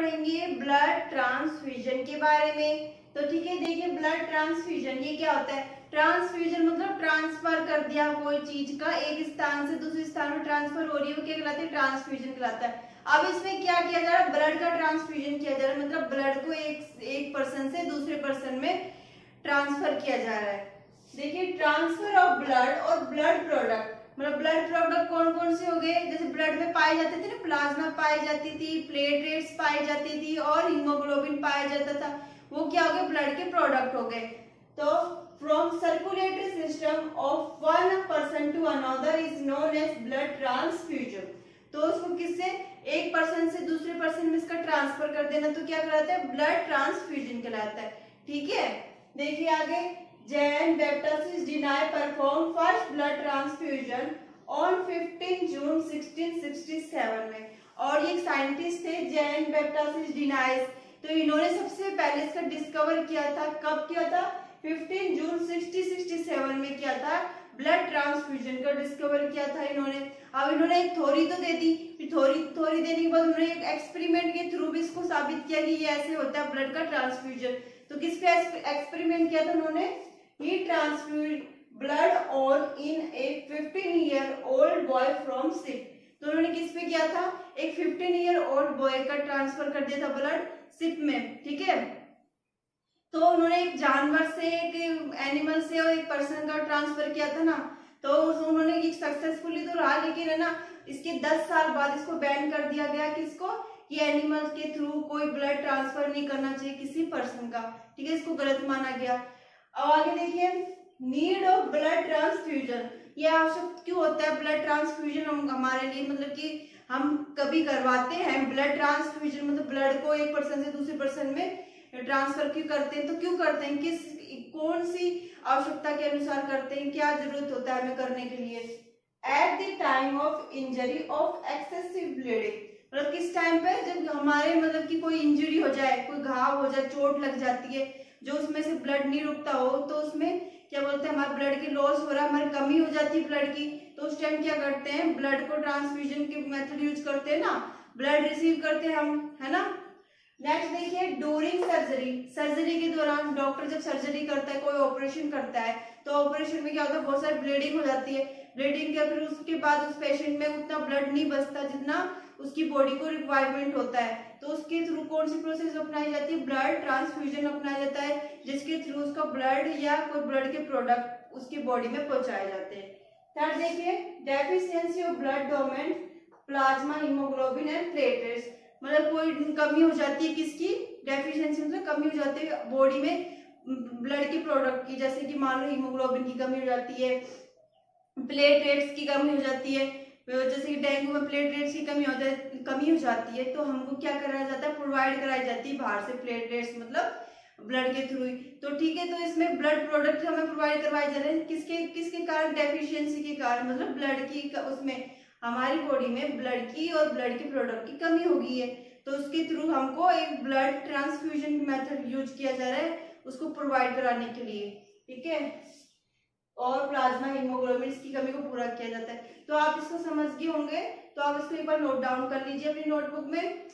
पढ़ेंगे blood transfusion के बारे में। तो ठीक है, देखिए ब्लड ट्रांसफ्यूजन ये क्या होता है। ट्रांसफ्यूजन मतलब ट्रांसफर कर दिया कोई चीज का एक स्थान से दूसरे स्थान में ट्रांसफर हो रही है, वो क्या कहलाता है, ट्रांसफ्यूजन कहलाता है। अब इसमें क्या किया जा रहा है, ब्लड का ट्रांसफ्यूजन किया जा रहा है, मतलब ब्लड को एक पर्सन से दूसरे पर्सन में ट्रांसफर किया जा रहा है। देखिए ट्रांसफर ऑफ ब्लड और ब्लड प्रोडक्ट, मतलब ब्लड प्रोडक्ट कौन कौन से हो गए, जैसे ब्लड में पाए जाते थे ना, प्लाज्मा पाई जाती थी, प्लेटलेट्स पाई जाती थी और हीमोग्लोबिन पाया जाता था, वो क्या हो गए, ब्लड के प्रोडक्ट हो गए। तो from circulatory system of one person to another is known as blood transfusion. तो उसको किससे, एक पर्सन से दूसरे पर्सन में इसका ट्रांसफर कर देना, तो क्या कहलाता है, ब्लड ट्रांसफ्यूजन कहलाता है। ठीक है, देखिए आगे, John Baptist Denys perform first blood transfusion on 15 June 1667 में। और ये साइंटिस्ट थे जॉन बैप्टिस्ट डिनाय, तो इन्होंने सबसे पहले इसका डिस्कवर किया था, कब किया था, 15 जून 1667 में किया था, ब्लड ट्रांसफ्यूजन का डिस्कवर किया था इन्होंने। अब इन्होंने एक थ्योरी तो दे दी, थ्योरी देने के बाद उन्होंने एक एक्सपेरिमेंट के थ्रू भी इसको साबित किया कि ये ऐसे होता है ब्लड का ट्रांसफ्यूजन। तो किस पे एक्सपेरिमेंट किया था उन्होंने, he transfuse blood on in a 15-year-old boy from sick. तो उन्होंने किस पे किया था, एक 15-year-old बॉय का ट्रांसफर कर दिया था ब्लड सिप में। ठीक है, तो उन्होंने एक जानवर से, एक एनिमल से और एक पर्सन का ट्रांसफर किया था ना, तो उन्होंने सक्सेसफुली तो रहा, लेकिन है ना इसके 10 साल बाद इसको बैन कर दिया गया, किसको, कि एनिमल के थ्रू कोई ब्लड ट्रांसफर नहीं करना चाहिए किसी पर्सन का। ठीक है, इसको गलत माना गया। अब आगे देखिए, नीड ऑफ ब्लड ट्रांसफ्यूजन, ये आवश्यक क्यों होता है ब्लड ट्रांसफ्यूजन हमारे लिए, मतलब कि हम कभी करवाते हैं ब्लड ट्रांसफ्यूजन, मतलब ब्लड को एक पर्सन से दूसरे पर्सन में ट्रांसफर क्यों करते हैं, तो क्यों करते हैं, किस कौन सी आवश्यकता के अनुसार करते हैं, क्या जरूरत होता है हमें करने के लिए। At the time of injury of excessive bleeding, मतलब किस टाइम पे, जब हमारे मतलब कि कोई इंजरी हो जाए, कोई घाव हो जाए, चोट लग जाती है, जो उसमें से ब्लड नहीं रुकता हो, तो उसमें क्या बोलते हैं, हमारा ब्लड की लॉस हो रहा है, हमारी कमी हो जाती है ब्लड की, तो उस टाइम क्या करते हैं, ब्लड को ट्रांसफ्यूजन के मेथड यूज करते हैं ना, ब्लड रिसीव करते हैं हम, है ना। नेक्स्ट देखिए, ड्यूरिंग सर्जरी, सर्जरी के दौरान डॉक्टर जब सर्जरी करता है, कोई ऑपरेशन करता है, तो ऑपरेशन में क्या होता है, बहुत सारी ब्लीडिंग हो जाती है, ब्लीडिंग के फिर उसके बाद उस पेशेंट में उतना ब्लड नहीं बचता जितना उसकी बॉडी को रिक्वायरमेंट होता है, तो उसके थ्रू कौन सी प्रोसेस अपनाई जाती है, ब्लड ट्रांसफ्यूजन अपनाया जाता है, जिसके थ्रू उसका ब्लड या कोई ब्लड के प्रोडक्ट उसकी बॉडी में पहुंचाए जाते हैं। थर्ड देखिए, deficiency of blood domain plasma haemoglobin and platelets, मतलब कोई कमी हो जाती है, किसकी, डेफिशिएंसी मतलब कमी हो जाती है बॉडी में ब्लड के प्रोडक्ट की, जैसे कि मान लो हीमोग्लोबिन की कमी हो जाती है, प्लेटलेट्स की कमी हो जाती है, जैसे कि डेंगू में प्लेटलेट्स की कमी हो जाती है, तो हमको क्या कराया जाता है, प्रोवाइड कराई जाती है बाहर से प्लेटलेट्स, मतलब ब्लड के थ्रू ही। तो ठीक है, तो इसमें ब्लड प्रोडक्ट हमें प्रोवाइड करवाए जा रहे हैं, किसके कारण, डेफिशिएंसी के कारण, मतलब ब्लड की उसमें हमारी बॉडी में ब्लड की और ब्लड के प्रोडक्ट की कमी हो गई है, तो उसके थ्रू हमको एक ब्लड ट्रांसफ्यूजन मेथड यूज किया जा रहा है उसको प्रोवाइड कराने के लिए। ठीक है, और प्लाज्मा हीमोग्लोबिन की कमी को पूरा किया जाता है। तो आप इसको समझ गए होंगे, तो आप इसको एक बार नोट डाउन कर लीजिए अपनी नोटबुक में।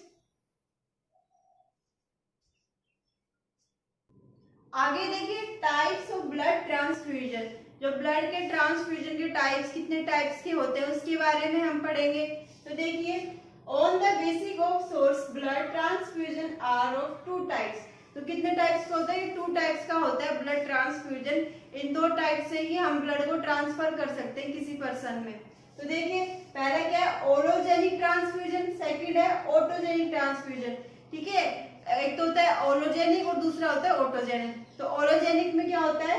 आगे देखिए, टाइप्स ऑफ ब्लड ट्रांसफ्यूजन, जो ब्लड के ट्रांसफ्यूजन के टाइप्स, कितने टाइप्स के होते हैं उसके बारे में हम पढ़ेंगे। तो देखिए, on the basis of source blood transfusion are of 2 types, तो कितने टाइप्स का होता है, 2 टाइप्स का होता है ब्लड ट्रांसफ्यूजन। इन 2 टाइप से ही हम ब्लड को ट्रांसफर कर सकते हैं किसी पर्सन में। तो देखिए, पहला क्या है, ओलोजेनिक ट्रांसफ्यूजन, सेकंड है ऑटोजेनिक ट्रांसफ्यूजन। ठीक है, एक तो होता है ओलोजेनिक और दूसरा होता है ऑटोजेनिक। तो ओलोजेनिक में क्या होता है,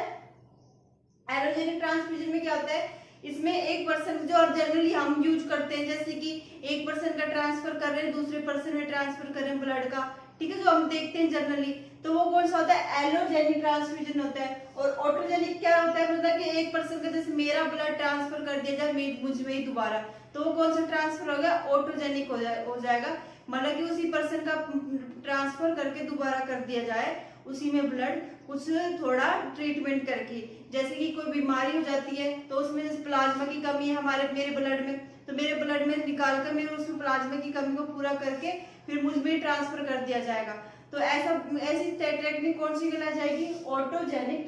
एलोजेनिक ट्रांसफ्यूजन में क्या होता है, इसमें एक पर्सन जो जनरली हम यूज करते हैं, जैसे कि एक पर्सन का ट्रांसफर कर रहे हैं दूसरे पर्सन में ट्रांसफर कर रहे हैं ब्लड का, ठीक है, जो हम देखते हैं जनरली, तो वो कौन सा होता है, एलोजेनिक ट्रांसफ्यूजन होता है। और ऑटोजेनिक क्या होता है, मतलब कि एक पर्सन का जैसे मेरा ब्लड ट्रांसफर कर दिया जाए मुझ में ही दोबारा, तो वो कौन सा ट्रांसफर हो गया, ऑटोजेनिक हो जाएगा, मतलब कि उसी पर्सन का ट्रांसफर करके दोबारा कर दिया जाए उसी में ब्लड, कुछ थोड़ा ट्रीटमेंट करके, जैसे कि कोई बीमारी हो जाती है तो उसमें जैसे प्लाज्मा की कमी है मेरे ब्लड में, तो मेरे ब्लड में निकाल कर मेरे उसमें प्लाज्मा की कमी को पूरा करके फिर मुझ में ट्रांसफर कर दिया जाएगा। तो ऐसी टेक्निक कौन सी कहलाई जाएगी? ऑटोजेनिक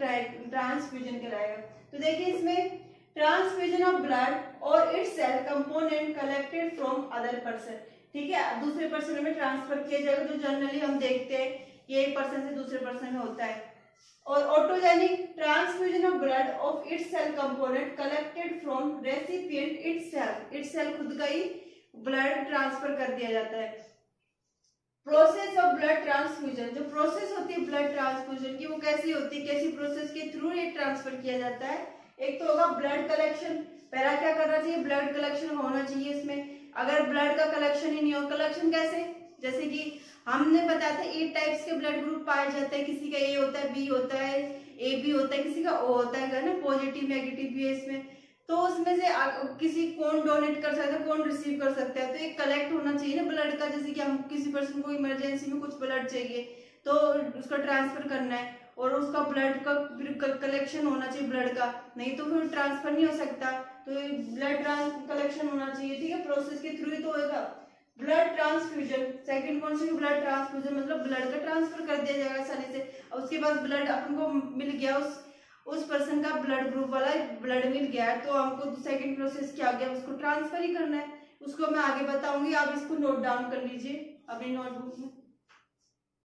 ट्रांसफ्यूजन कहलाएगा। तो देखिए इसमें ट्रांसफ्यूजन ऑफ ब्लड और its cell component collected from other person, ठीक है, दूसरे पर्सन में ट्रांसफर किया जाएगा, जो जनरली हम देखते हैं ये एक पर्सन से दूसरे पर्सन में होता है। और autogenic transfusion of blood of its cell component collected from recipient its cell खुद का ही ब्लड ट्रांसफर कर दिया जाता है। प्रोसेस ऑफ ब्लड ट्रांसफ्यूजन, जो प्रोसेस होती है ब्लड ट्रांसफ्यूजन की वो कैसी होती है, कैसी प्रोसेस के थ्रू ये ट्रांसफर किया जाता है? एक तो होगा ब्लड कलेक्शन, पहला क्या करना चाहिए? ब्लड कलेक्शन होना चाहिए इसमें। अगर ब्लड का कलेक्शन ही नहीं हो, कलेक्शन कैसे? जैसे कि हमने बताया था 8 टाइप्स के ब्लड ग्रुप पाए जाते हैं, किसी का ए होता है, बी होता है, ए बी होता है, किसी का ओ होता है ना, पॉजिटिव नेगेटिव भी है इसमें। तो उसमें से किसी कौन डोनेट कर सकता है, कौन रिसीव कर सकता है, तो एक कलेक्ट होना चाहिए ना ब्लड का। जैसे कि हम किसी पर्सन को इमरजेंसी में कुछ ब्लड चाहिए तो उसका ट्रांसफर करना है और उसका ब्लड का कलेक्शन होना चाहिए ब्लड का, नहीं तो फिर ट्रांसफर नहीं हो सकता। तो ब्लड कलेक्शन होना चाहिए, ठीक है, प्रोसेस के थ्रू ही तो होगा ब्लड ट्रांसफ्यूजन। सेकंड कौन सी? ब्लड ट्रांसफ्यूजन मतलब ब्लड का ट्रांसफर कर दिया जाएगा आसानी से, और उसके बाद ब्लड अपन को मिल गया, उस पर्सन का ब्लड ग्रुप वाला ब्लड मिल गया है, तो हमको सेकंड प्रोसेस क्या गया? उसको ट्रांसफर ही करना है। उसको मैं आगे बताऊंगी, आप इसको नोट डाउन कर लीजिए अपनी नोटबुक में।